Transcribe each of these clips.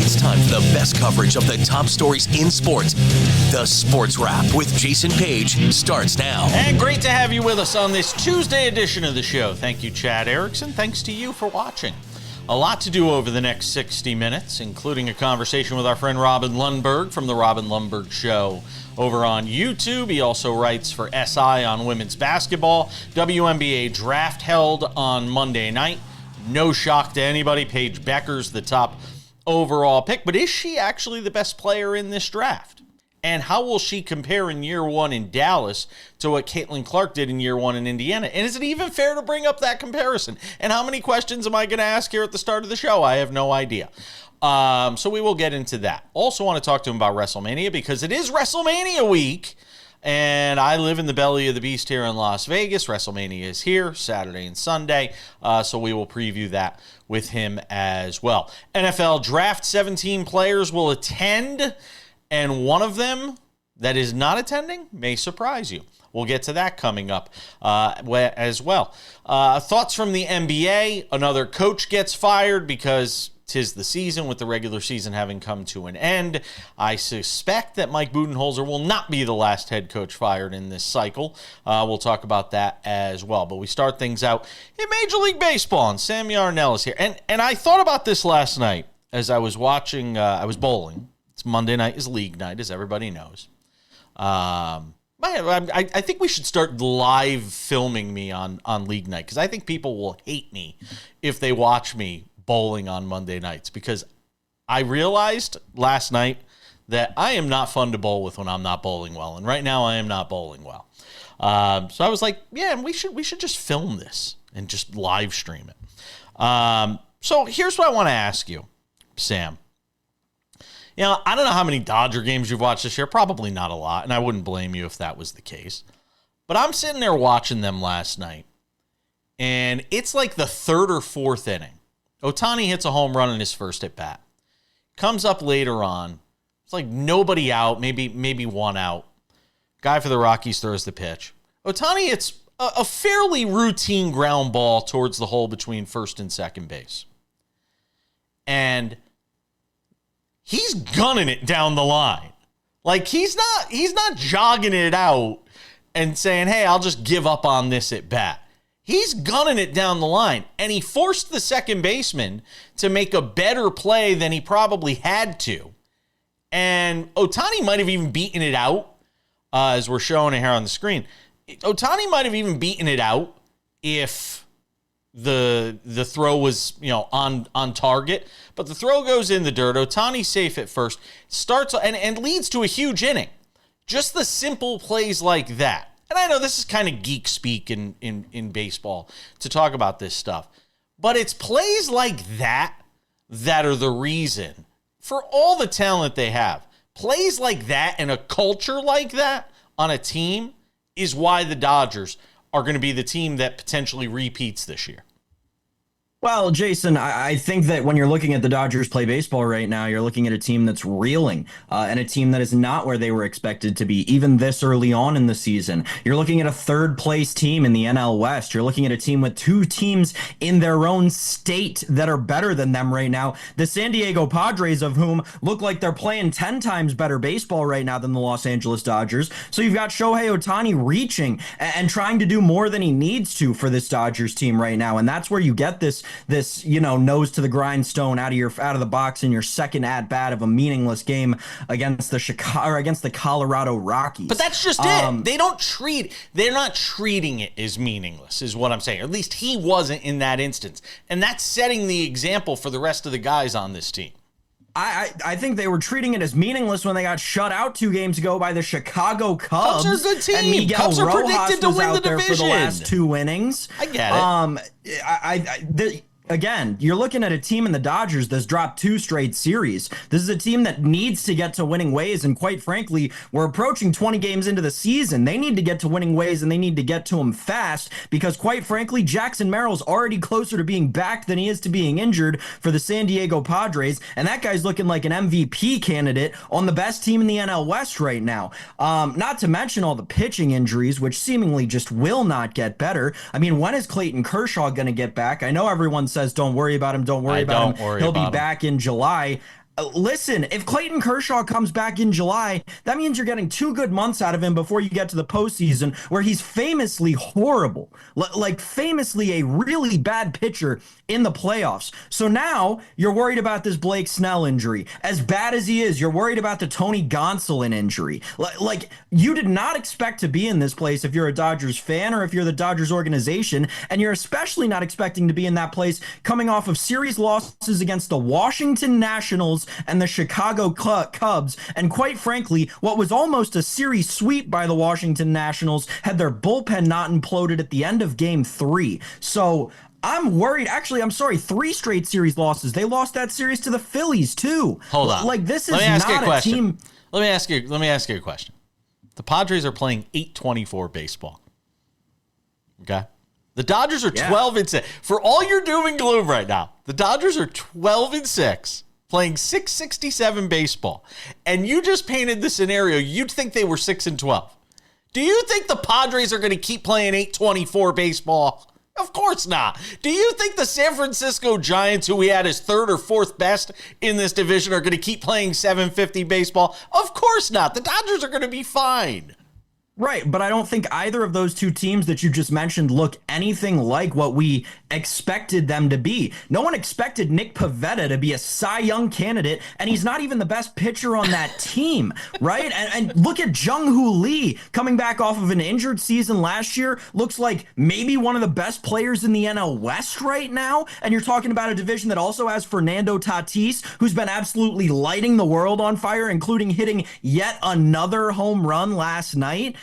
It's time for the best coverage of the top stories in sports. The Sports Wrap with Jason Paige starts now. And great to have you with us on this Tuesday edition of the show. Thank you, Chad Erickson. Thanks to you for watching. A lot to do over the next 60 minutes, including a conversation with our friend Robin Lundberg from the Robin Lundberg Show over on YouTube. He also writes for SI on women's basketball. WNBA Draft held on Monday night. No shock to anybody. Paige Bueckers, the top overall pick. But is she actually the best player in this draft? And how will she compare in year one in Dallas to what Caitlin Clark did in year one in Indiana? And is it even fair to bring up that comparison? And how many questions am I going to ask here at the start of the show? I have no idea. So we will get into that. Also want to talk to him about WrestleMania because it is WrestleMania week. And I live in the belly of the beast here in Las Vegas. WrestleMania is here Saturday and Sunday. So we will preview that with him as well. NFL Draft, 17 players will attend. And one of them that is not attending may surprise you. We'll get to that coming up as well. Thoughts from the NBA. Another coach gets fired because 'tis the season, with the regular season having come to an end. I suspect that Mike Budenholzer will not be the last head coach fired in this cycle. We'll talk about that as well. But we start things out in Major League Baseball, and Sam Yarnell is here. And I thought about this last night as I was watching, I was bowling. It's Monday night is league night, as everybody knows. I think we should start live filming me on league night, because I think people will hate me if they watch me bowling on Monday nights, because I realized last night that I am not fun to bowl with when I'm not bowling well, and right now I am not bowling well. So I was like, yeah, we should just film this and just live stream it. So here's what I want to ask you, Sam. You know, I don't know how many Dodger games you've watched this year. Probably not a lot, and I wouldn't blame you if that was the case. But I'm sitting there watching them last night, and it's like the third or fourth inning. Ohtani hits a home run in his first at bat. Comes up later on. It's like nobody out, maybe one out. Guy for the Rockies throws the pitch. Ohtani hits a fairly routine ground ball towards the hole between first and second base. And he's gunning it down the line. Like he's not jogging it out and saying, hey, I'll just give up on this at bat. He's gunning it down the line, and he forced the second baseman to make a better play than he probably had to. And Ohtani might have even beaten it out, as we're showing it here on the screen. Ohtani might have even beaten it out if the throw was, on target. But the throw goes in the dirt. Ohtani's safe at first. Starts and leads to a huge inning. Just the simple plays like that. And I know this is kind of geek speak in baseball to talk about this stuff. But it's plays like that that are the reason for all the talent they have. Plays like that and a culture like that on a team is why the Dodgers are going to be the team that potentially repeats this year. Well, Jason, I think that when you're looking at the Dodgers play baseball right now, you're looking at a team that's reeling and a team that is not where they were expected to be, even this early on in the season. You're looking at a third-place team in the NL West. You're looking at a team with two teams in their own state that are better than them right now. The San Diego Padres, of whom look like they're playing 10 times better baseball right now than the Los Angeles Dodgers. So you've got Shohei Ohtani reaching and trying to do more than he needs to for this Dodgers team right now, and that's where you get this nose to the grindstone out of the box in your second at bat of a meaningless game against the Colorado Rockies. But that's just it. They're not treating it as meaningless, is what I'm saying. At least he wasn't in that instance. And that's setting the example for the rest of the guys on this team. I think they were treating it as meaningless when they got shut out 2 games ago by the Chicago Cubs. Cubs are a good team. And Miguel Cubs are Rojas predicted to was win out the there division for the last 2 innings. I get it. Again, you're looking at a team in the Dodgers that's dropped 2 straight series. This is a team that needs to get to winning ways, and quite frankly, we're approaching 20 games into the season. They need to get to winning ways, and they need to get to them fast, because quite frankly, Jackson Merrill's already closer to being back than he is to being injured for the San Diego Padres, and that guy's looking like an MVP candidate on the best team in the NL West right now. Not to mention all the pitching injuries, which seemingly just will not get better. I mean, when is Clayton Kershaw going to get back? I know everyone says don't worry about him, don't worry about him. He'll be back in July. Listen, if Clayton Kershaw comes back in July, that means you're getting 2 good months out of him before you get to the postseason, where he's famously horrible, like famously a really bad pitcher in the playoffs. So now you're worried about this Blake Snell injury. As bad as he is, you're worried about the Tony Gonsolin injury. Like, you did not expect to be in this place if you're a Dodgers fan or if you're the Dodgers organization, and you're especially not expecting to be in that place coming off of series losses against the Washington Nationals and the Chicago Cubs, and quite frankly, what was almost a series sweep by the Washington Nationals had their bullpen not imploded at the end of Game 3. So I'm worried. Actually, I'm sorry, 3 straight series losses. They lost that series to the Phillies too. Hold on. Like, this is not a team. Let me ask you a question. The Padres are playing 8-24 baseball. Okay? The Dodgers are 12-6. For all your doom and gloom right now, the Dodgers are 12-6. Playing 667 baseball, and you just painted the scenario. You'd think they were 6-12. Do you think the Padres are going to keep playing 824 baseball? Of course not. Do you think the San Francisco Giants, who we had as third or fourth best in this division, are going to keep playing 750 baseball? Of course not. The Dodgers are going to be fine. Right, but I don't think either of those two teams that you just mentioned look anything like what we expected them to be. No one expected Nick Pivetta to be a Cy Young candidate, and he's not even the best pitcher on that team, right? And look at Jung-Hoo Lee coming back off of an injured season last year. Looks like maybe one of the best players in the NL West right now, and you're talking about a division that also has Fernando Tatis, who's been absolutely lighting the world on fire, including hitting yet another home run last night.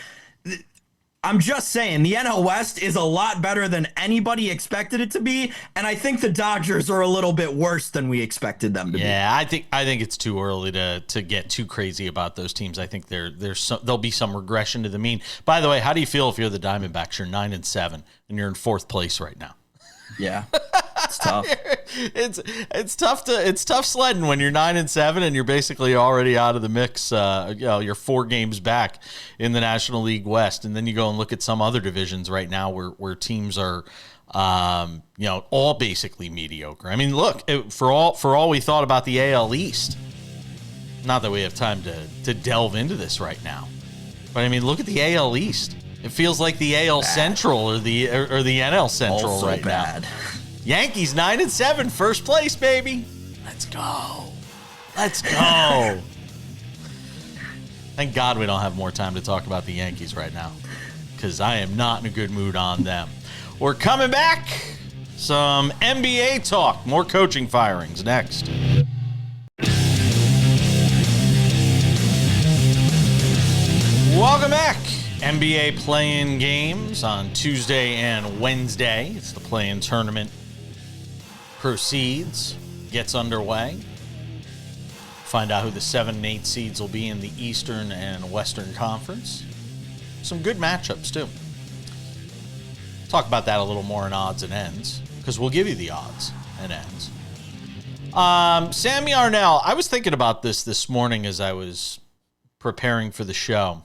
I'm just saying, the NL West is a lot better than anybody expected it to be, and I think the Dodgers are a little bit worse than we expected them to be. Yeah, I think it's too early to get too crazy about those teams. I think there'll be some regression to the mean. By the way, how do you feel if you're the Diamondbacks? You're 9-7, and you're in 4th place right now. Yeah, it's tough. It's tough sledding when you're 9-7 and you're basically already out of the mix. You're 4 games back in the National League West, and then you go and look at some other divisions right now where teams are, all basically mediocre. I mean, look, for all we thought about the AL East, not that we have time to delve into this right now, but I mean, look at the AL East. It feels like the AL Central or the NL Central also right bad. now. Yankees 9-7, 1st place, baby. Let's go. Thank God we don't have more time to talk about the Yankees right now, because I am not in a good mood on them. We're coming back. Some NBA talk. More coaching firings next. Welcome back. NBA play-in games on Tuesday and Wednesday. It's the play-in tournament proceeds, gets underway. Find out who the 7 and 8 seeds will be in the Eastern and Western Conference. Some good matchups, too. Talk about that a little more in odds and ends, because we'll give you the odds and ends. Sammy Arnell, I was thinking about this morning as I was preparing for the show.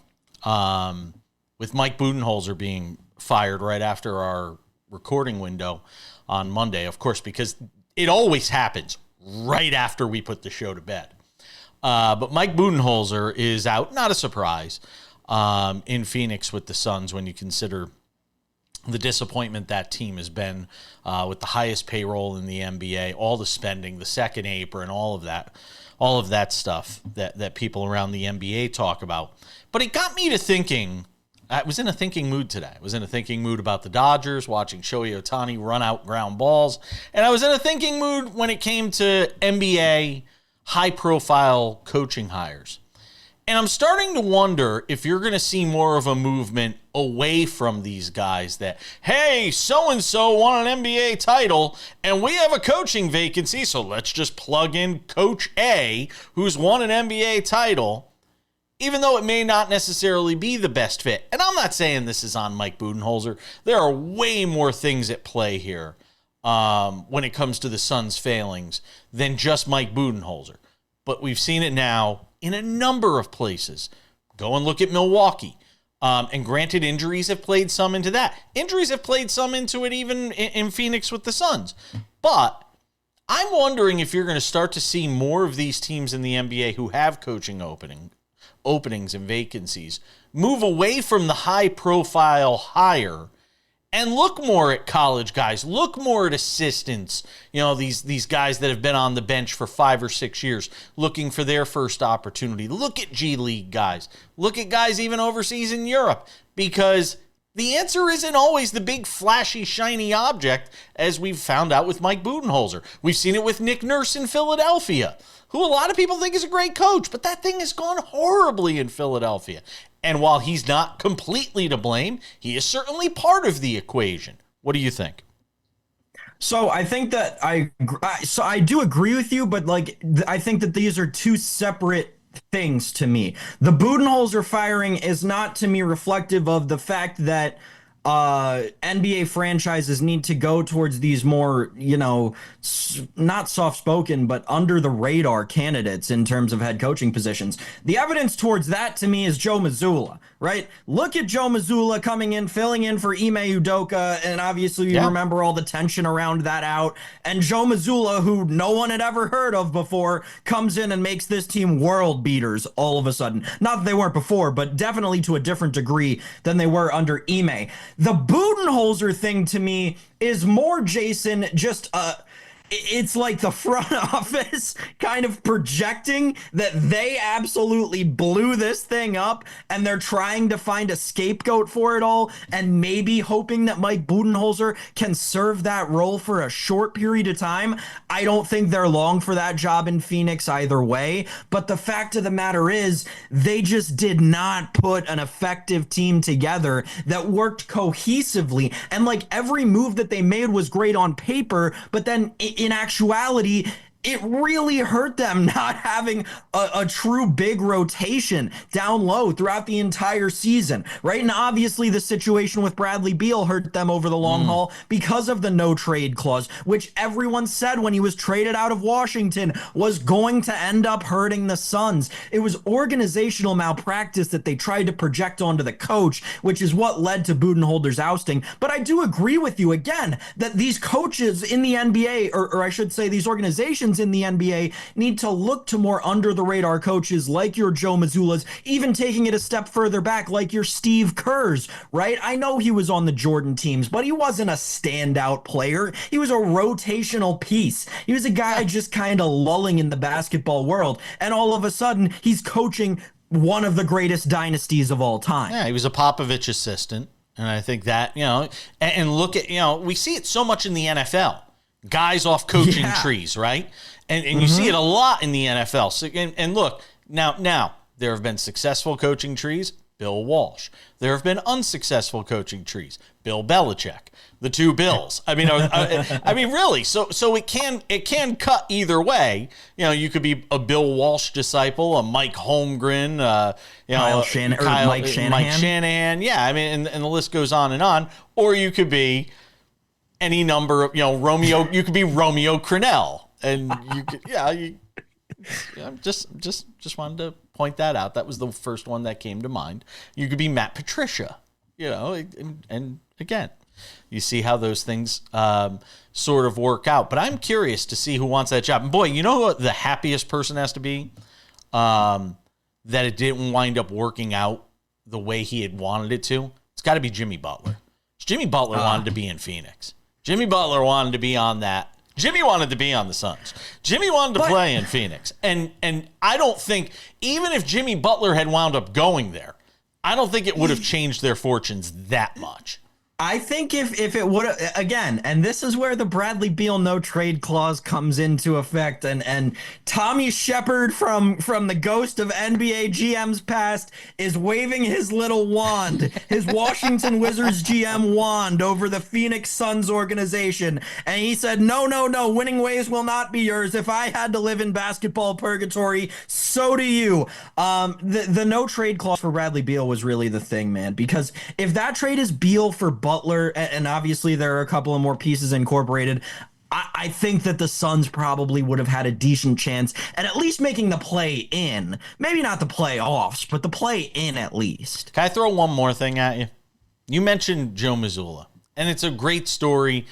With Mike Budenholzer being fired right after our recording window on Monday, of course, because it always happens right after we put the show to bed. But Mike Budenholzer is out, not a surprise, in Phoenix with the Suns when you consider the disappointment that team has been with the highest payroll in the NBA, all the spending, the second apron, all of that stuff that people around the NBA talk about. But it got me to thinking. I was in a thinking mood today. I was in a thinking mood about the Dodgers, watching Shohei Ohtani run out ground balls. And I was in a thinking mood when it came to NBA high-profile coaching hires. And I'm starting to wonder if you're going to see more of a movement away from these guys that, hey, so-and-so won an NBA title, and we have a coaching vacancy, so let's just plug in Coach A, who's won an NBA title, even though it may not necessarily be the best fit. And I'm not saying this is on Mike Budenholzer. There are way more things at play here when it comes to the Suns' failings than just Mike Budenholzer. But we've seen it now in a number of places. Go and look at Milwaukee. And granted, injuries have played some into that. Injuries have played some into it even in Phoenix with the Suns. But I'm wondering if you're going to start to see more of these teams in the NBA who have coaching openings and vacancies move away from the high-profile hire and look more at college guys, look more at assistants, these guys that have been on the bench for 5 or 6 years looking for their first opportunity. Look at G League guys. Look at guys even overseas in Europe, because the answer isn't always the big, flashy, shiny object, as we've found out with Mike Budenholzer. We've seen it with Nick Nurse in Philadelphia, who a lot of people think is a great coach, but that thing has gone horribly in Philadelphia. And while he's not completely to blame, he is certainly part of the equation. What do you think? So I think that I do agree with you, but I think that these are two separate things to me. The Budenholzer firing is not to me reflective of the fact that NBA franchises need to go towards these more, not soft-spoken, but under-the-radar candidates in terms of head coaching positions. The evidence towards that, to me, is Joe Mazzulla, right? Look at Joe Mazzulla coming in, filling in for Ime Udoka, and obviously you remember all the tension around that out. And Joe Mazzulla, who no one had ever heard of before, comes in and makes this team world beaters all of a sudden. Not that they weren't before, but definitely to a different degree than they were under Ime. The Budenholzer thing to me is more, Jason, just it's like the front office kind of projecting that they absolutely blew this thing up and they're trying to find a scapegoat for it all, and maybe hoping that Mike Budenholzer can serve that role for a short period of time. I don't think they're long for that job in Phoenix either way, but the fact of the matter is they just did not put an effective team together that worked cohesively, and every move that they made was great on paper, but then in actuality, it really hurt them not having a true big rotation down low throughout the entire season, right? And obviously the situation with Bradley Beal hurt them over the long haul because of the no trade clause, which everyone said when he was traded out of Washington was going to end up hurting the Suns. It was organizational malpractice that they tried to project onto the coach, which is what led to Budenholzer's ousting. But I do agree with you again that these coaches in the NBA, or I should say these organizations in the NBA, need to look to more under-the-radar coaches like your Joe Mazzulla's, even taking it a step further back like your Steve Kerr's, right? I know he was on the Jordan teams, but he wasn't a standout player. He was a rotational piece. He was a guy just kind of lulling in the basketball world, and all of a sudden, he's coaching one of the greatest dynasties of all time. Yeah, he was a Popovich assistant, and I think that, and look at, we see it so much in the NFL. Guys off coaching trees, right? And you see it a lot in the NFL. So, and look, now there have been successful coaching trees, Bill Walsh. There have been unsuccessful coaching trees, Bill Belichick, the two Bills. I mean, really. So it can cut either way. You could be a Bill Walsh disciple, a Mike Holmgren, Mike Shanahan. Mike Shanahan. Yeah, I mean, and the list goes on and on. Or you could be any number of, Romeo. You could be Romeo Crennel, and you could, just wanted to point that out. That was the first one that came to mind. You could be Matt Patricia, and again, you see how those things sort of work out. But I'm curious to see who wants that job. And boy, you know what the happiest person has to be? That it didn't wind up working out the way he had wanted it to. It's got to be Jimmy Butler. Jimmy Butler wanted to be in Phoenix. Jimmy Butler wanted to be on that. Jimmy wanted to be on the Suns. Jimmy wanted to play in Phoenix. And I don't think, even if Jimmy Butler had wound up going there, I don't think it would have changed their fortunes that much. I think if it would, again, and this is where the Bradley Beal no trade clause comes into effect, and Tommy Shepard from the ghost of NBA GM's past is waving his little wand, his Washington Wizards GM wand over the Phoenix Suns organization, and he said, no, winning ways will not be yours. If I had to live in basketball purgatory, so do you. The no trade clause for Bradley Beal was really the thing, man, because if that trade is Beal for Butler, and obviously there are a couple of more pieces incorporated, I think that the Suns probably would have had a decent chance at least making the play in. Maybe not the playoffs, but the play in at least. Can I throw one more thing at you? You mentioned Joe Mazzulla. And it's a great story,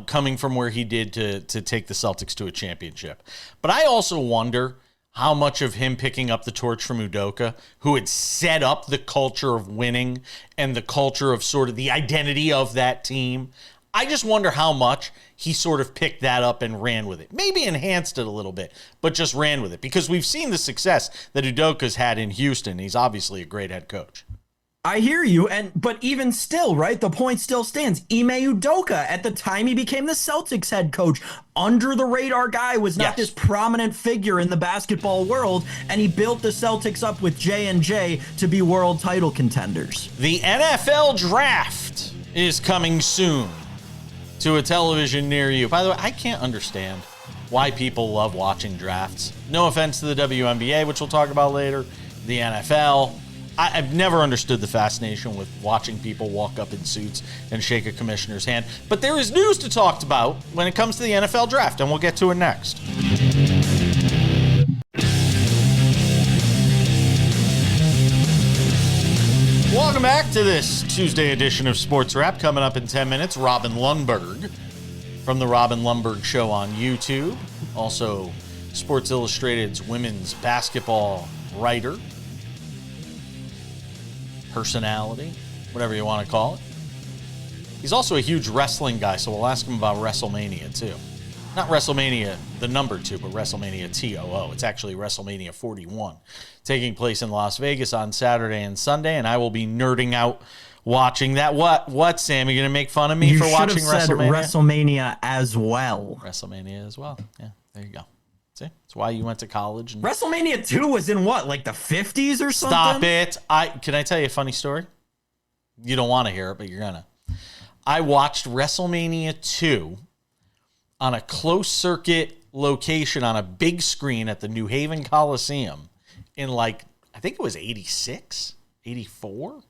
coming from where he did to take the Celtics to a championship. But I also wonder how much of him picking up the torch from Udoka, who had set up the culture of winning and the culture of sort of the identity of that team. I just wonder how much he sort of picked that up and ran with it. Maybe enhanced it a little bit, but just ran with it. Because we've seen the success that Udoka's had in Houston. He's obviously a great head coach. I hear you, but even still, right, the point still stands. Ime Udoka, at the time he became the Celtics head coach, under the radar guy, was not this prominent figure in the basketball world, and he built the Celtics up with J&J to be world title contenders. The NFL Draft is coming soon to a television near you. By the way, I can't understand why people love watching drafts. No offense to the WNBA, which we'll talk about later, the NFL. I've never understood the fascination with watching people walk up in suits and shake a commissioner's hand. But there is news to talk about when it comes to the NFL Draft, and we'll get to it next. Welcome back to this Tuesday edition of Sports Wrap. Coming up in 10 minutes, Robin Lundberg from the Robin Lundberg Show on YouTube. Also, Sports Illustrated's women's basketball writer. Personality, whatever you want to call it. He's also a huge wrestling guy, so we'll ask him about WrestleMania too. Not WrestleMania the number 2, but WrestleMania TOO. It's actually WrestleMania 41, taking place in Las Vegas on Saturday and Sunday, and I will be nerding out watching that. What, Sam? You going to make fun of me for watching WrestleMania? You should have said WrestleMania as well. WrestleMania as well. Yeah, there you go. See, that's why you went to college. And WrestleMania 2 was in what, like the 50s or something? Stop it. Can I tell you a funny story? You don't want to hear it, but you're going to. I watched WrestleMania 2 on a closed circuit location on a big screen at the New Haven Coliseum in I think it was 86, 84?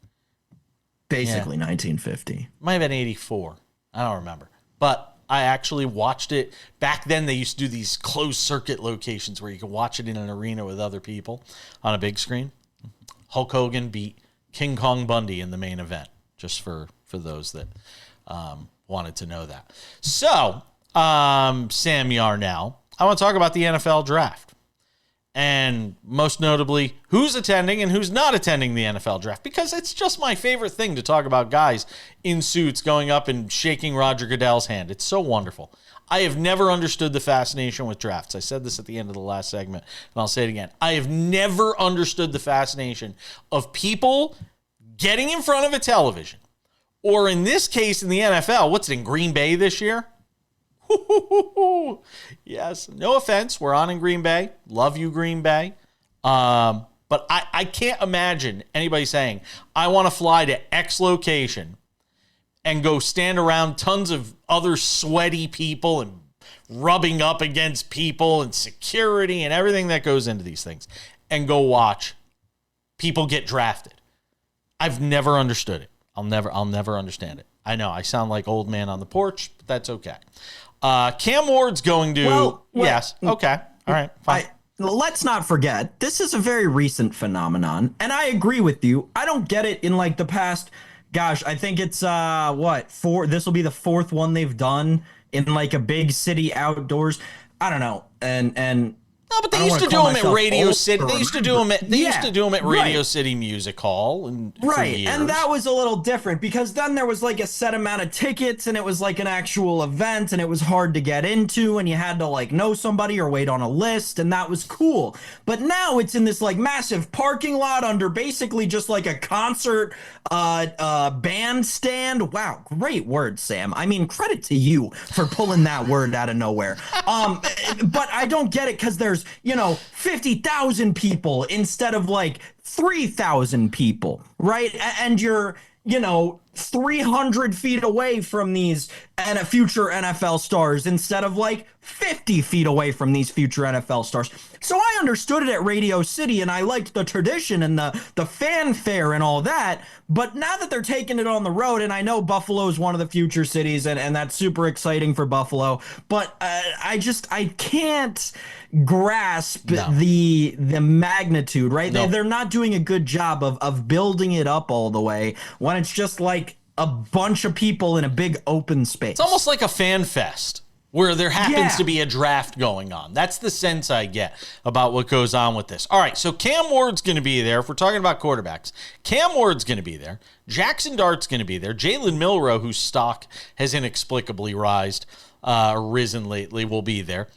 Basically 1950. Might have been 84. I don't remember. But I actually watched it. Back then, they used to do these closed circuit locations where you could watch it in an arena with other people on a big screen. Hulk Hogan beat King Kong Bundy in the main event, just for those that wanted to know that. So, Sam Yarnell, I want to talk about the NFL Draft. And most notably, who's attending and who's not attending the NFL Draft. Because it's just my favorite thing to talk about guys in suits going up and shaking Roger Goodell's hand. It's so wonderful. I have never understood the fascination with drafts. I said this at the end of the last segment, and I'll say it again. I have never understood the fascination of people getting in front of a television, or in this case, in the NFL, what's it, in Green Bay this year? Yes, no offense. We're on in Green Bay. Love you, Green Bay. But I can't imagine anybody saying, I want to fly to X location and go stand around tons of other sweaty people and rubbing up against people and security and everything that goes into these things and go watch people get drafted. I've never understood it. I'll never understand it. I know I sound like old man on the porch, but that's okay. Cam Ward's going to... yes. Okay. All right. Fine. Let's not forget, this is a very recent phenomenon, and I agree with you. I don't get it in the past... Gosh, I think it's, four... This will be the 4th one they've done in, a big city outdoors. I don't know. And no, but they used to do them at Radio City. They used to do them at Radio City Music Hall, for years. And that was a little different because then there was a set amount of tickets, and it was an actual event, and it was hard to get into, and you had to know somebody or wait on a list, and that was cool. But now it's in this massive parking lot under basically just a concert bandstand. Wow, great word, Sam. I mean, credit to you for pulling that word out of nowhere. But I don't get it because there's 50,000 people instead of 3,000 people, right? And you're 300 feet away from these future NFL stars instead of 50 feet away from these future NFL stars. So I understood it at Radio City, and I liked the tradition and the fanfare and all that. But now that they're taking it on the road, and I know Buffalo is one of the future cities, and that's super exciting for Buffalo, but I can't grasp the magnitude, right? No. They're not doing a good job of building it up all the way when it's just a bunch of people in a big open space. It's almost like a fan fest where there happens to be a draft going on. That's the sense I get about what goes on with this. All right, so Cam Ward's going to be there. If we're talking about quarterbacks, Cam Ward's going to be there. Jackson Dart's going to be there. Jalen Milroe, whose stock has inexplicably risen lately, will be there.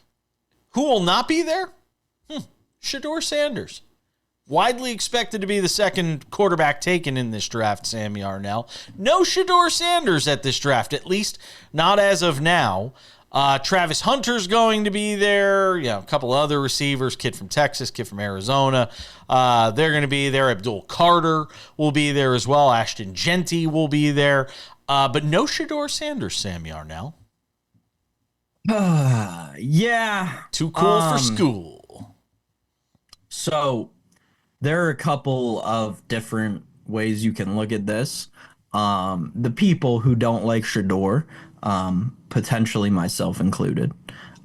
Who will not be there? Shedeur Sanders. Widely expected to be the second quarterback taken in this draft, Sam Yarnell. No Shedeur Sanders at this draft, at least not as of now. Travis Hunter's going to be there. A couple other receivers, kid from Texas, kid from Arizona. They're going to be there. Abdul Carter will be there as well. Ashton Genty will be there. But no Shedeur Sanders, Sam Yarnell. Yeah. Too cool for school. So there are a couple of different ways you can look at this. The people who don't like Shedeur, potentially myself included,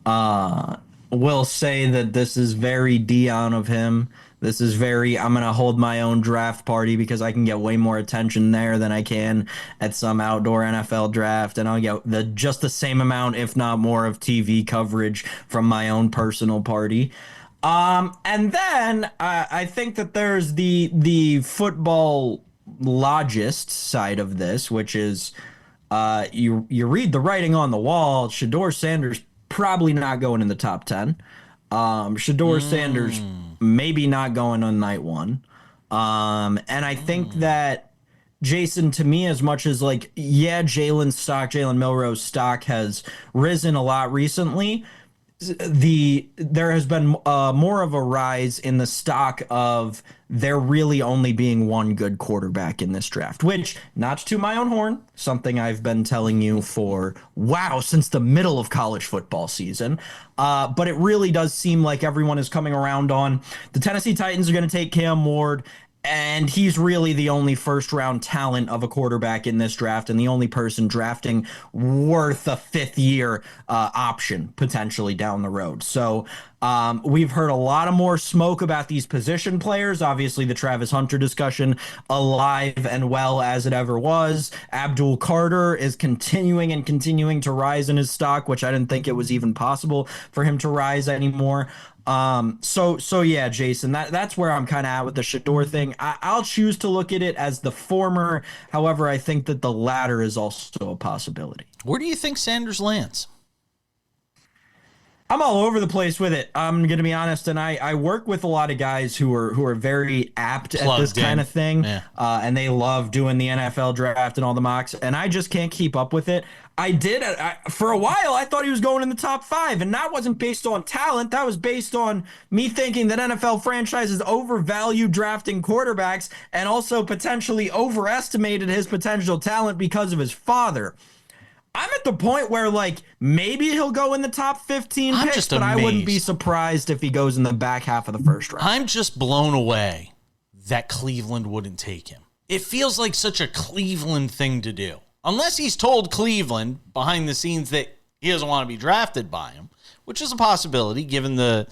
will say that this is very Dion of him. This is very, I'm going to hold my own draft party because I can get way more attention there than I can at some outdoor NFL draft. And I'll get just the same amount, if not more, of TV coverage from my own personal party. And then I think that there's the football logist side of this, which is you read the writing on the wall. Shedeur Sanders probably not going in the top 10. Shedeur Sanders maybe not going on night one. And I think that Jason, to me, as much as Jalen Milroe's stock has risen a lot recently, there has been more of a rise in the stock of there really only being one good quarterback in this draft, which, not to my own horn, something I've been telling you since the middle of college football season. But it really does seem like everyone is coming around on the Tennessee Titans are going to take Cam Ward. And he's really the only first-round talent of a quarterback in this draft and the only person drafting worth a fifth-year option potentially down the road. So we've heard a lot of more smoke about these position players. Obviously, the Travis Hunter discussion alive and well as it ever was. Abdul Carter is continuing to rise in his stock, which I didn't think it was even possible for him to rise anymore. So yeah, Jason, that's where I'm kind of at with the Shedeur thing. I'll choose to look at it as the former. However, I think that the latter is also a possibility. Where do you think Sanders lands? I'm all over the place with it. I'm going to be honest, and I work with a lot of guys who are very apt at this kind of thing, and they love doing the NFL draft and all the mocks, and I just can't keep up with it. For a while, I thought he was going in the top 5, and that wasn't based on talent. That was based on me thinking that NFL franchises overvalue drafting quarterbacks and also potentially overestimated his potential talent because of his father. I'm at the point where, maybe he'll go in the top 15 picks, but I wouldn't be surprised if he goes in the back half of the first round. I'm just blown away that Cleveland wouldn't take him. It feels like such a Cleveland thing to do. Unless he's told Cleveland behind the scenes that he doesn't want to be drafted by him, which is a possibility given the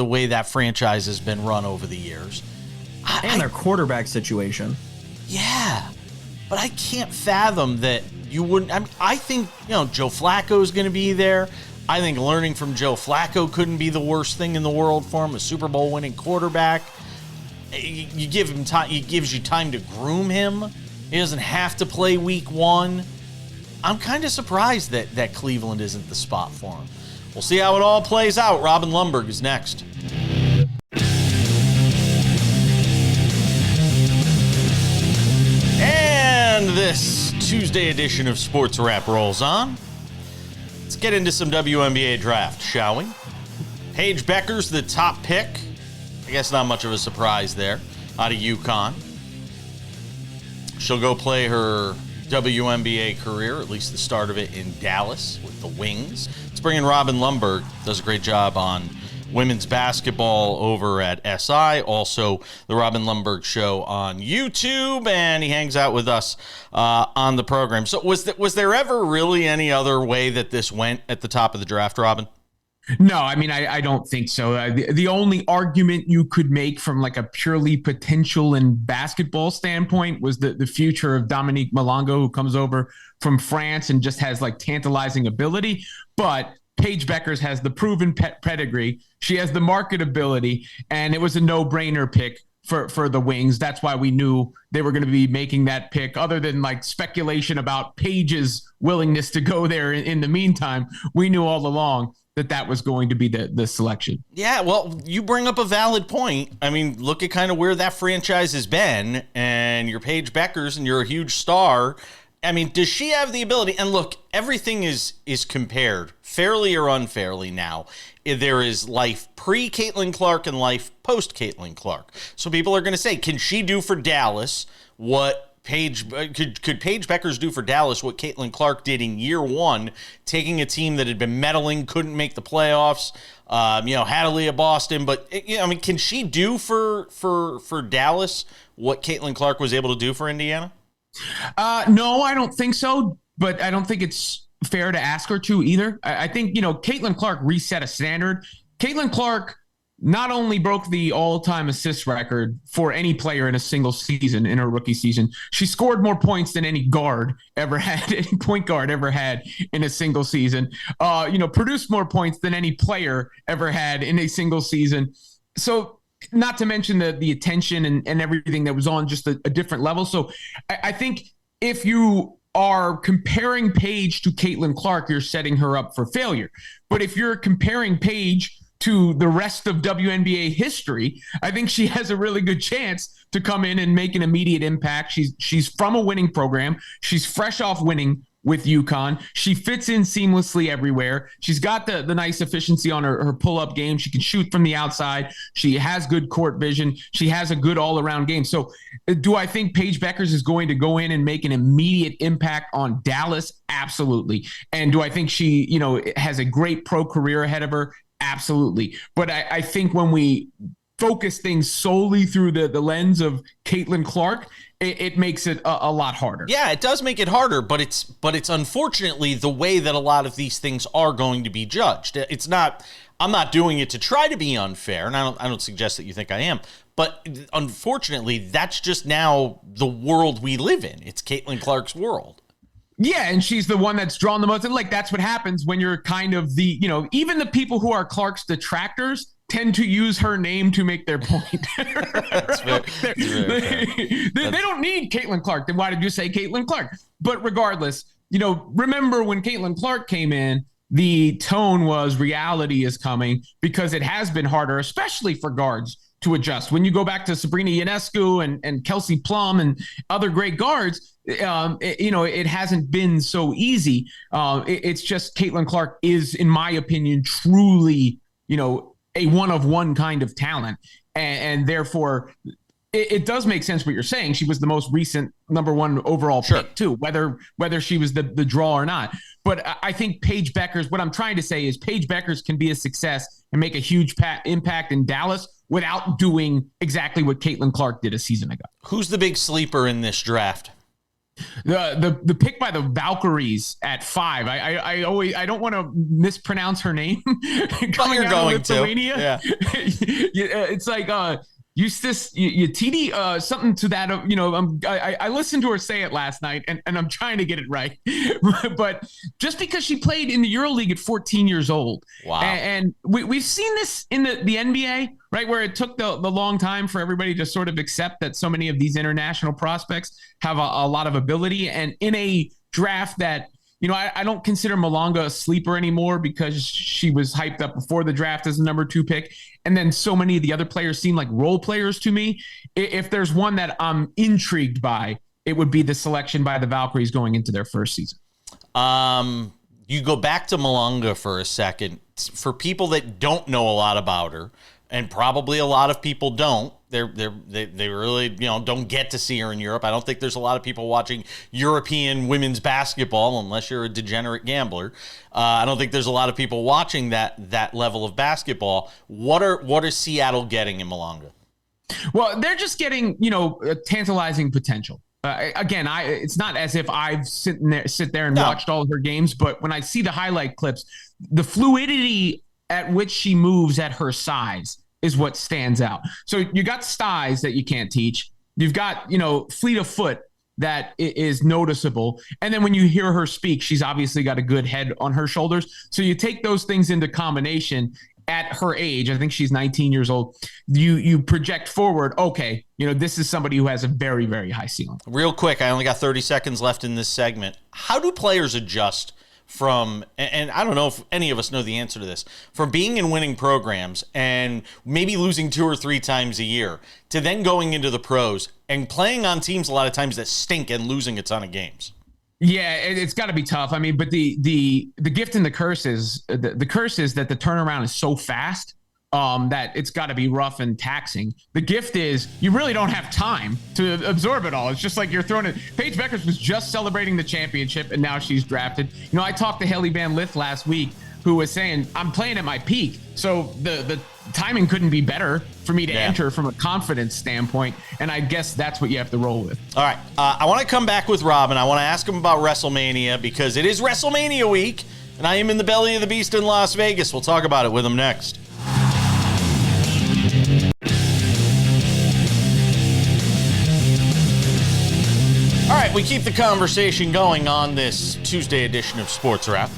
way that franchise has been run over the years. And their quarterback situation. Yeah, but I can't fathom that you wouldn't. I think, Joe Flacco is going to be there. I think learning from Joe Flacco couldn't be the worst thing in the world for him, a Super Bowl winning quarterback. You give him time, he gives you time to groom him. He doesn't have to play week 1. I'm kind of surprised that Cleveland isn't the spot for him. We'll see how it all plays out. Robin Lundberg is next. And this Tuesday edition of SportsWrap rolls on. Let's get into some WNBA Draft, shall we? Paige Bueckers, the top pick. I guess not much of a surprise there, out of UConn. She'll go play her WNBA career, at least the start of it, in Dallas with the Wings. Let's bring in Robin Lundberg. Does a great job on women's basketball over at SI. Also, the Robin Lundberg Show on YouTube, and he hangs out with us on the program. So was there ever really any other way that this went at the top of the draft, Robin? No, I mean, I don't think so. The only argument you could make from like a purely potential and basketball standpoint was the future of Dominique Malongo, who comes over from France and just has like tantalizing ability. But Paige Bueckers has the proven pedigree. She has the marketability, and it was a no-brainer pick for the Wings. That's why we knew they were going to be making that pick. Other than like speculation about Paige's willingness to go there in the meantime, we knew all along that was going to be the selection. Yeah, well, you bring up a valid point. I mean, look at kind of where that franchise has been, and you're Paige Bueckers, and you're a huge star. I mean, does she have the ability? And look, everything is compared, fairly or unfairly now. There is life pre-Caitlin Clark and life post-Caitlin Clark. So people are going to say, can she do for Dallas what could Paige Bueckers do for Dallas what Caitlin Clark did in year one, taking a team that had been meddling, couldn't make the playoffs, had to leave Boston, but I mean, can she do for Dallas what Caitlin Clark was able to do for Indiana? No, I don't think so, but I don't think it's fair to ask her to either. I think, Caitlin Clark reset a standard. Caitlin Clark not only broke the all-time assist record for any player in a single season in her rookie season, she scored more points than any guard ever had, any point guard ever had in a single season, produced more points than any player ever had in a single season. So not to mention the attention and everything that was on just a different level. So I think if you are comparing Paige to Caitlin Clark, you're setting her up for failure. But if you're comparing Paige to the rest of WNBA history, I think she has a really good chance to come in and make an immediate impact. She's from a winning program. She's fresh off winning with UConn. She fits in seamlessly everywhere. She's got the nice efficiency on her pull-up game. She can shoot from the outside. She has good court vision. She has a good all-around game. So do I think Paige Bueckers is going to go in and make an immediate impact on Dallas? Absolutely. And do I think she, has a great pro career ahead of her? Absolutely. But I think when we focus things solely through the lens of Caitlin Clark, it makes it a lot harder. Yeah, it does make it harder, but it's unfortunately the way that a lot of these things are going to be judged. It's not, I'm not doing it to try to be unfair, and I don't suggest that you think I am, but unfortunately, that's just now the world we live in. It's Caitlin Clark's world. Yeah, and she's the one that's drawn the most. And that's what happens when you're kind of even the people who are Clark's detractors tend to use her name to make their point. They don't need Caitlin Clark. Then why did you say Caitlin Clark? But regardless, remember when Caitlin Clark came in, the tone was reality is coming, because it has been harder, especially for guards, to adjust. When you go back to Sabrina Ionescu and Kelsey Plum and other great guards, it hasn't been so easy. It's just Caitlin Clark is, in my opinion, truly, a one-of-one kind of talent. And therefore, it does make sense what you're saying. She was the most recent number one overall pick, too, whether she was the draw or not. But I think Paige Bueckers, what I'm trying to say is Paige Bueckers can be a success and make a huge impact in Dallas without doing exactly what Caitlin Clark did a season ago. Who's the big sleeper in this draft? The pick by the Valkyries at 5. I don't want to mispronounce her name. But you're going to. Yeah. It's like Eustace Yatidi, something to that. I listened to her say it last night, and I'm trying to get it right. But just because she played in the EuroLeague at 14 years old, wow, and we've seen this in the NBA, right, where it took the long time for everybody to sort of accept that so many of these international prospects have a lot of ability, and in a draft that. I don't consider Malonga a sleeper anymore because she was hyped up before the draft as a number 2 pick. And then so many of the other players seem like role players to me. If there's one that I'm intrigued by, it would be the selection by the Valkyries going into their first season. You go back to Malonga for a second. For people that don't know a lot about her, and probably a lot of people don't, they really don't get to see her in Europe. I don't think there's a lot of people watching European women's basketball unless you're a degenerate gambler. I don't think there's a lot of people watching that level of basketball. What are Seattle getting in Malonga? Well, they're just getting a tantalizing potential. Again, it's not as if I've sit there and watched all of her games, but when I see the highlight clips, the fluidity at which she moves at her size is what stands out. So you got size that you can't teach. You've got, fleet of foot that is noticeable. And then when you hear her speak, she's obviously got a good head on her shoulders. So you take those things into combination at her age. I think she's 19 years old. You project forward, okay, this is somebody who has a very, very high ceiling. Real quick, I only got 30 seconds left in this segment. How do players adjust from, and I don't know if any of us know the answer to this, from being in winning programs and maybe losing 2 or 3 times a year to then going into the pros and playing on teams a lot of times that stink and losing a ton of games? Yeah, it's got to be tough. I mean, but the gift and the curse is the curse is that the turnaround is so fast that it's got to be rough and taxing. The gift is you really don't have time to absorb it all. It's just like you're throwing it. Paige Bueckers was just celebrating the championship, and now she's drafted. I talked to Haley Van Lith last week, who was saying, I'm playing at my peak. So the timing couldn't be better for me to enter from a confidence standpoint. And I guess that's what you have to roll with. All right. I want to come back with Robin. I want to ask him about WrestleMania because it is WrestleMania week, and I am in the belly of the beast in Las Vegas. We'll talk about it with him next. All right, we keep the conversation going on this Tuesday edition of SportsWrap.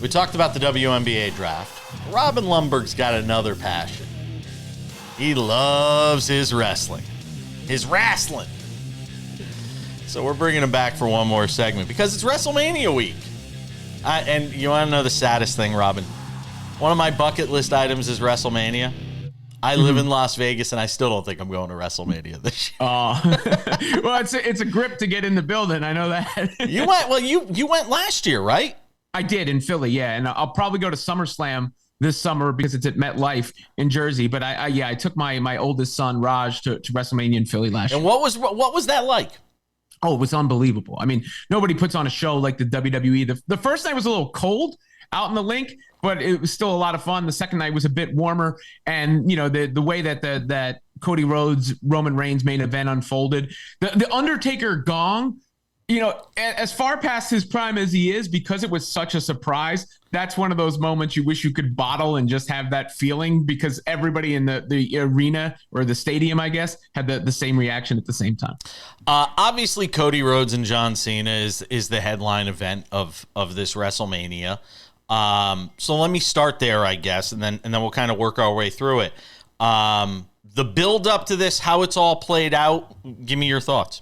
We talked about the WNBA Draft. Robin Lundberg's got another passion. He loves his wrestling. His wrestling. So we're bringing him back for one more segment because it's WrestleMania week. And you want to know the saddest thing, Robin? One of my bucket list items is WrestleMania. I live in Las Vegas, and I still don't think I'm going to WrestleMania this year. Well, it's a grip to get in the building. I know that. You went. Well, you went last year, right? I did in Philly, yeah, and I'll probably go to SummerSlam this summer because it's at MetLife in Jersey. But I took my oldest son Raj to WrestleMania in Philly last year. And what was that like? Oh, it was unbelievable. I mean, nobody puts on a show like the WWE. The first night was a little cold out in the link, but it was still a lot of fun. The second night was a bit warmer, and the way that Cody Rhodes Roman Reigns main event unfolded, the Undertaker gong, as far past his prime as he is, because it was such a surprise. That's one of those moments you wish you could bottle and just have that feeling, because everybody in the arena or the stadium, I guess, had the same reaction at the same time. Obviously, Cody Rhodes and John Cena is the headline event of this WrestleMania. So let me start there, I guess, and then we'll kind of work our way through it. The build up to this, how it's all played out. Give me your thoughts.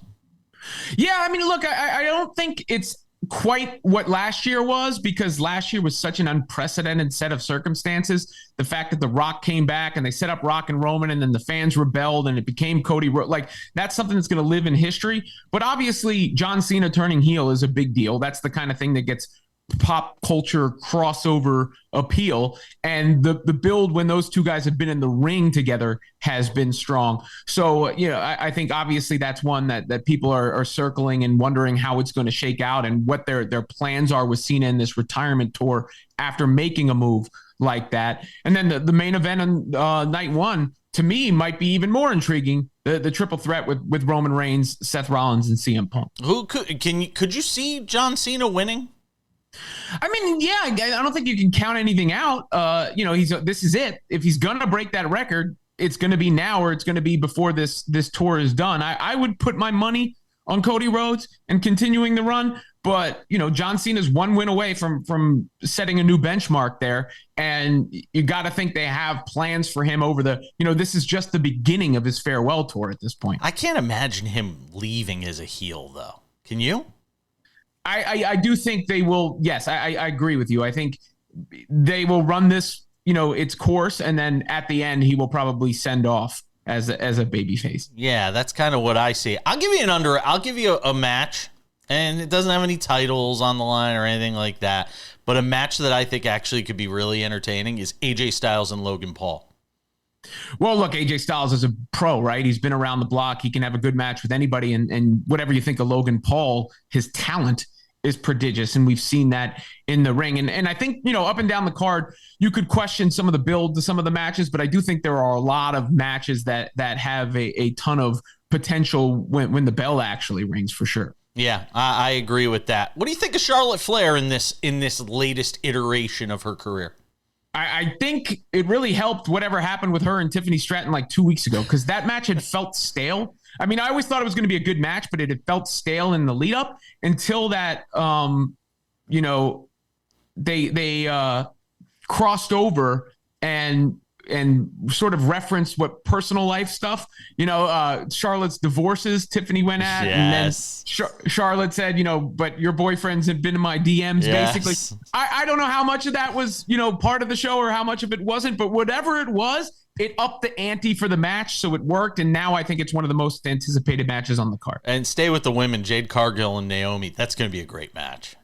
Yeah, I mean, look, I don't think it's quite what last year was, because last year was such an unprecedented set of circumstances. The fact that The Rock came back and they set up Rock and Roman, and then the fans rebelled and it became Cody Rhodes. Like, that's something that's going to live in history. But obviously, John Cena turning heel is a big deal. That's the kind of thing that gets pop culture crossover appeal, and the build when those two guys have been in the ring together has been strong. So I think obviously that's one that people are circling and wondering how it's going to shake out and what their plans are with Cena in this retirement tour after making a move like that. And then the main event on night one, to me, might be even more intriguing. The triple threat with Roman Reigns, Seth Rollins, and CM Punk. Could you see John Cena winning? I mean, yeah, I don't think you can count anything out. This is it. If he's gonna break that record, it's gonna be now, or it's gonna be before this tour is done. I would put my money on Cody Rhodes and continuing the run, but John Cena's one win away from setting a new benchmark there, and you got to think they have plans for him over this is just the beginning of his farewell tour at this point. I can't imagine him leaving as a heel, though. Can you? I do think they will. Yes, I agree with you. I think they will run this, its course, and then at the end, he will probably send off as a babyface. Yeah, that's kind of what I see. I'll give you a match, and it doesn't have any titles on the line or anything like that, but a match that I think actually could be really entertaining is AJ Styles and Logan Paul. Well, look, AJ Styles is a pro, right? He's been around the block. He can have a good match with anybody, and whatever you think of Logan Paul, his talent is prodigious, and we've seen that in the ring. And I think, up and down the card, you could question some of the build to some of the matches, but I do think there are a lot of matches that have a ton of potential when the bell actually rings, for sure. Yeah, I agree with that. What do you think of Charlotte Flair in this latest iteration of her career? I think it really helped whatever happened with her and Tiffany Stratton like 2 weeks ago, because that match had felt stale. I mean, I always thought it was going to be a good match, but it had felt stale in the lead up until that, they crossed over and sort of referenced what personal life stuff, Charlotte's divorces Tiffany went at. Yes. And then Charlotte said, but your boyfriends have been in my DMs, basically. I don't know how much of that was, part of the show or how much of it wasn't, but whatever it was, it upped the ante for the match. So it worked. And now I think it's one of the most anticipated matches on the card. And stay with the women, Jade Cargill and Naomi. That's going to be a great match.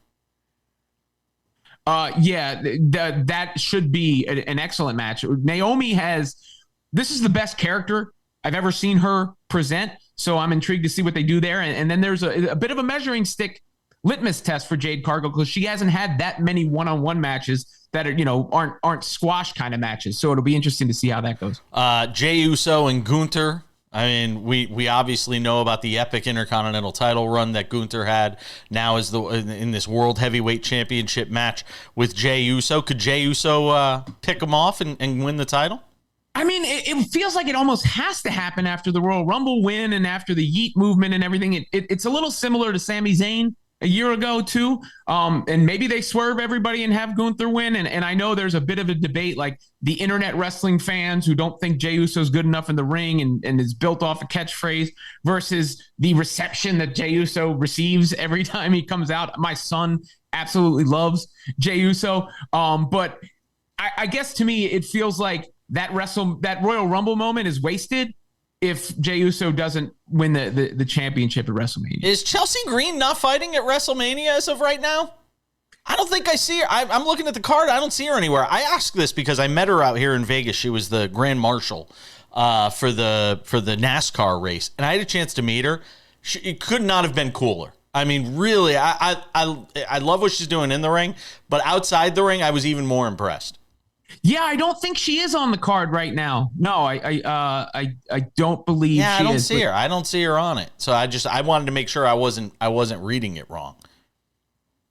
That should be an excellent match. Naomi this is the best character I've ever seen her present. So I'm intrigued to see what they do there. And then there's a bit of a measuring stick litmus test for Jade Cargill, because she hasn't had that many one-on-one matches that are, aren't squash kind of matches. So it'll be interesting to see how that goes. Jey Uso and Gunther. I mean, we obviously know about the epic Intercontinental title run that Gunther had. Now is in this World Heavyweight Championship match with Jey Uso. Could Jey Uso pick him off and win the title? I mean, it feels like it almost has to happen after the Royal Rumble win and after the Yeet movement and everything. It's a little similar to Sami Zayn a year ago too. And maybe they swerve everybody and have Gunther win. And I know there's a bit of a debate, like the internet wrestling fans who don't think Jey Uso is good enough in the ring and is built off a catchphrase versus the reception that Jey Uso receives every time he comes out. My son absolutely loves Jey Uso. But I guess to me, it feels like that Royal Rumble moment is wasted if Jey Uso doesn't win the championship at WrestleMania. Is Chelsea Green not fighting at WrestleMania as of right now? I don't think I see her. I'm looking at the card. I don't see her anywhere. I ask this because I met her out here in Vegas. She was the Grand Marshal for the NASCAR race, and I had a chance to meet her. It could not have been cooler. I mean, really, I love what she's doing in the ring, but outside the ring, I was even more impressed. Yeah, I don't think she is on the card right now. No, I don't believe. Yeah, she I don't is, see her. I don't see her on it. So I wanted to make sure I wasn't reading it wrong.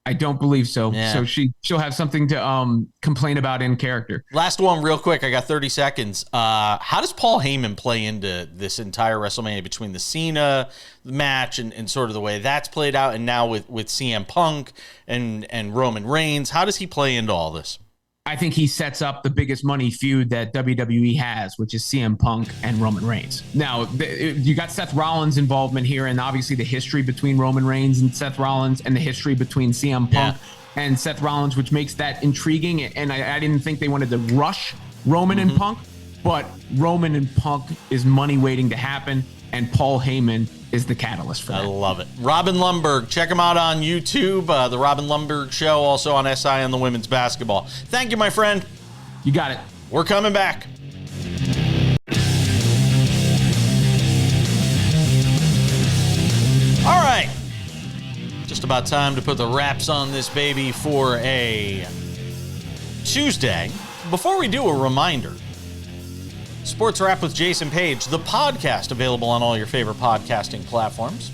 I don't believe so. Yeah. So she'll have something to complain about in character. Last one, real quick. I got 30 seconds. How does Paul Heyman play into this entire WrestleMania between the Cena match and sort of the way that's played out, and now with CM Punk and Roman Reigns? How does he play into all this? I think he sets up the biggest money feud that WWE has, which is CM Punk and Roman Reigns. Now, you got Seth Rollins' involvement here, and obviously the history between Roman Reigns and Seth Rollins, and the history between CM Punk and Seth Rollins, which makes that intriguing. And I didn't think they wanted to rush Roman and Punk, but Roman and Punk is money waiting to happen, and Paul Heyman is the catalyst for that. I love it. Robin Lundberg, check him out on YouTube, the Robin Lundberg Show, also on SI on the women's basketball. Thank you, my friend. You got it. We're coming back. All right. Just about time to put the wraps on this baby for a Tuesday. Before we do, a reminder. Sports Wrap with Jason Paige, the podcast available on all your favorite podcasting platforms.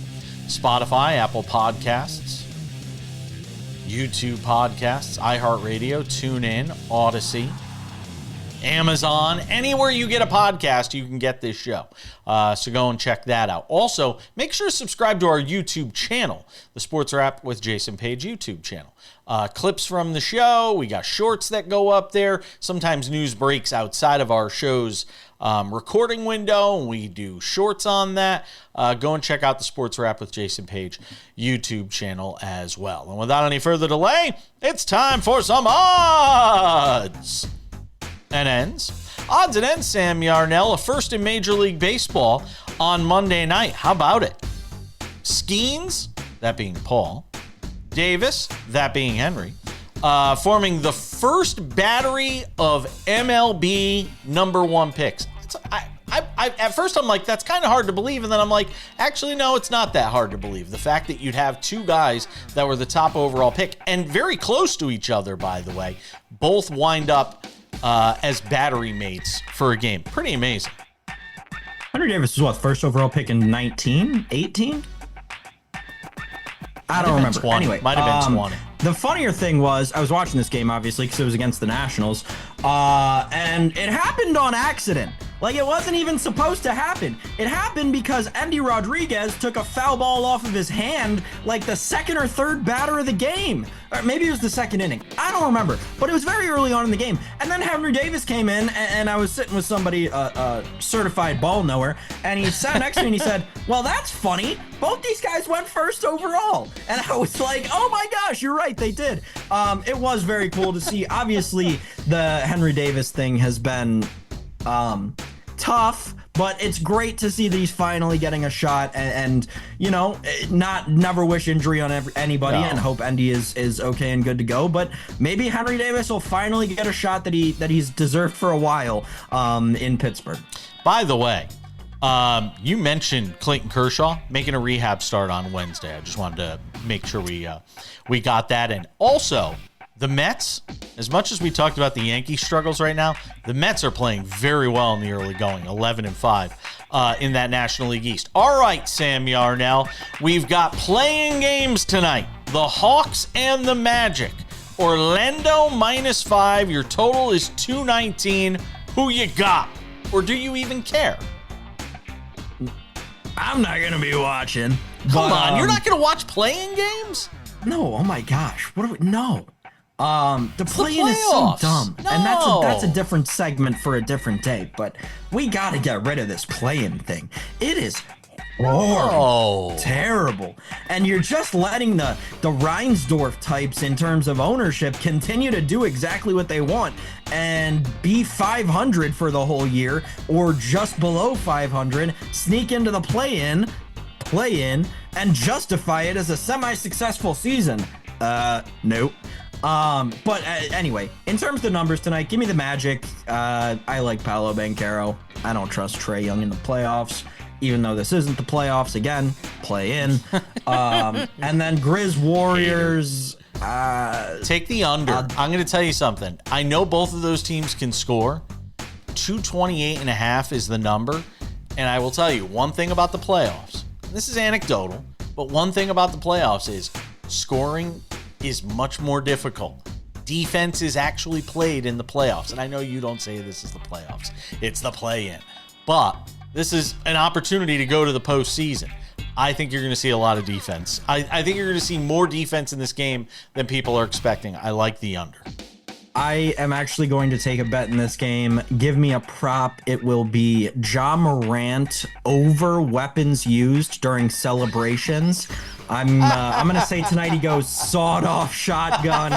Spotify, Apple Podcasts, YouTube Podcasts, iHeartRadio, TuneIn, Odyssey, Amazon. Anywhere you get a podcast, you can get this show. So go and check that out. Also, make sure to subscribe to our YouTube channel, the Sports Wrap with Jason Paige YouTube channel. Clips from the show. We got shorts that go up there. Sometimes news breaks outside of our show's recording window. We do shorts on that. Go and check out the Sports Wrap with Jason Paige YouTube channel as well. And without any further delay, it's time for some odds and ends. Odds and ends, Sam Yarnell, a first in Major League Baseball on Monday night. How about it? Skeens, that being Paul, Davis, that being Henry, forming the first battery of MLB number one picks. At first I'm like, that's kind of hard to believe, and then I'm like, actually, no, it's not that hard to believe. The fact that you'd have two guys that were the top overall pick, and very close to each other, by the way, both wind up as battery mates for a game. Pretty amazing. Henry Davis was what, first overall pick in 19, 18? I don't remember. 20. Anyway, might have been 20. The funnier thing was, I was watching this game, obviously, because it was against the Nationals. And it happened on accident. Like, it wasn't even supposed to happen. It happened because Andy Rodriguez took a foul ball off of his hand like the second or third batter of the game. Or maybe it was the second inning. I don't remember. But it was very early on in the game. And then Henry Davis came in, and I was sitting with somebody, a certified ball knower, and he sat next to me and he said, well, that's funny. Both these guys went first overall. And I was like, oh my gosh, you're right, they did. It was very cool to see. Obviously, the Henry Davis thing has been tough, but it's great to see that he's finally getting a shot, and you know, never wish injury on anybody, and hope Andy is okay and good to go. But maybe Henry Davis will finally get a shot that he's deserved for a while in Pittsburgh. By the way, you mentioned Clayton Kershaw making a rehab start on Wednesday. I just wanted to make sure we got that in. Also, the Mets, as much as we talked about the Yankees' struggles right now, the Mets are playing very well in the early going, 11-5 in that National League East. All right, Sam Yarnell, we've got playing games tonight. The Hawks and the Magic. Orlando -5. Your total is 219. Who you got? Or do you even care? I'm not going to be watching. Come on, you're not going to watch playing games? No, oh my gosh. No. The play-in is so dumb, no. and that's a different segment for a different day. But we got to get rid of this play-in thing. It is horrible, terrible, and you're just letting the Reinsdorf types in terms of ownership continue to do exactly what they want and be 500 for the whole year or just below 500, sneak into the play-in, and justify it as a semi-successful season. Nope. But anyway, in terms of the numbers tonight, give me the Magic. I like Paolo Banchero. I don't trust Trae Young in the playoffs, even though this isn't the playoffs. Again, play in. And then Grizz Warriors. Take the under. I'm going to tell you something. I know both of those teams can score. 228.5 is the number. And I will tell you one thing about the playoffs. This is anecdotal, but one thing about the playoffs is scoring is much more difficult. Defense is actually played in the playoffs. And I know you don't say this is the playoffs. It's the play-in. But this is an opportunity to go to the postseason. I think you're going to see a lot of defense. I think you're going to see more defense in this game than people are expecting. I like the under. I am actually going to take a bet in this game. Give me a prop. It will be Ja Morant over weapons used during celebrations. I'm gonna say tonight he goes sawed-off shotgun,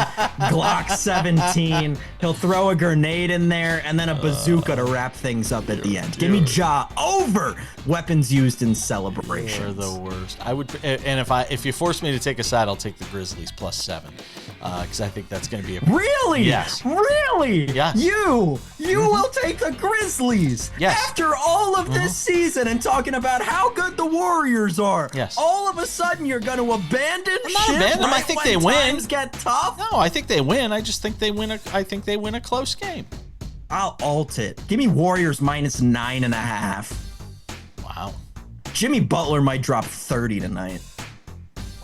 Glock 17. He'll throw a grenade in there and then a bazooka to wrap things up at the end. Give me Ja over weapons used in celebrations. You're the worst. I would, and if you force me to take a side, I'll take the Grizzlies +7 because I think that's going to be a really. Yes. Really? Yes. You will take the Grizzlies. Yes. After all of this season and talking about how good the Warriors are. Yes. All of a sudden you're going to abandon I'm not ship abandoning them. right I think when they win. times get tough? No, I think they win. I just think they win. I think they win a close game. I'll alt it. Give me Warriors -9.5. Wow. Jimmy Butler might drop 30 tonight.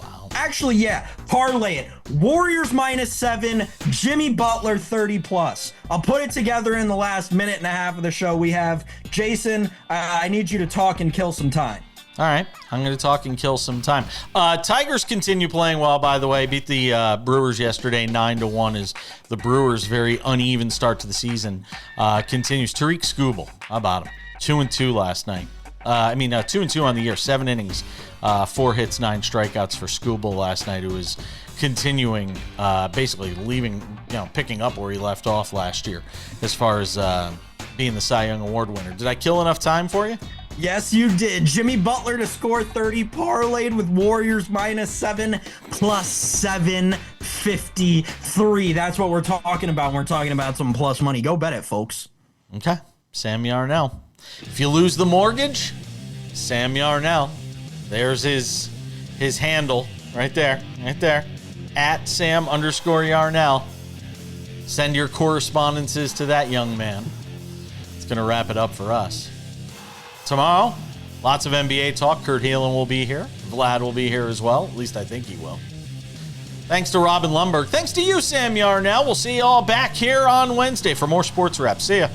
Wow. Actually, yeah. Parlay it. Warriors -7. Jimmy Butler 30+. I'll put it together in the last minute and a half of the show we have. Jason, I need you to talk and kill some time. All right, I'm going to talk and kill some time. Tigers continue playing well, by the way. Beat the Brewers yesterday 9-1 as the Brewers' very uneven start to the season continues. Tariq Skubal, how about him? 2-2 last night. 2-2 on the year, 7 innings, 4 hits, 9 strikeouts for Skubal last night, who was continuing, basically picking up where he left off last year as far as being the Cy Young Award winner. Did I kill enough time for you? Yes, you did. Jimmy Butler to score 30, parlayed with Warriors -7 +753. That's what we're talking about. We're talking about some plus money. Go bet it, folks. Okay. Sam Yarnell. If you lose the mortgage, Sam Yarnell. There's his handle right there. At Sam_Yarnell. Send your correspondences to that young man. It's going to wrap it up for us. Tomorrow, lots of NBA talk. Kurt Heelan will be here. Vlad will be here as well. At least I think he will. Thanks to Robin Lundberg. Thanks to you, Sam Yarnell. We'll see you all back here on Wednesday for more Sports Wrap. See ya.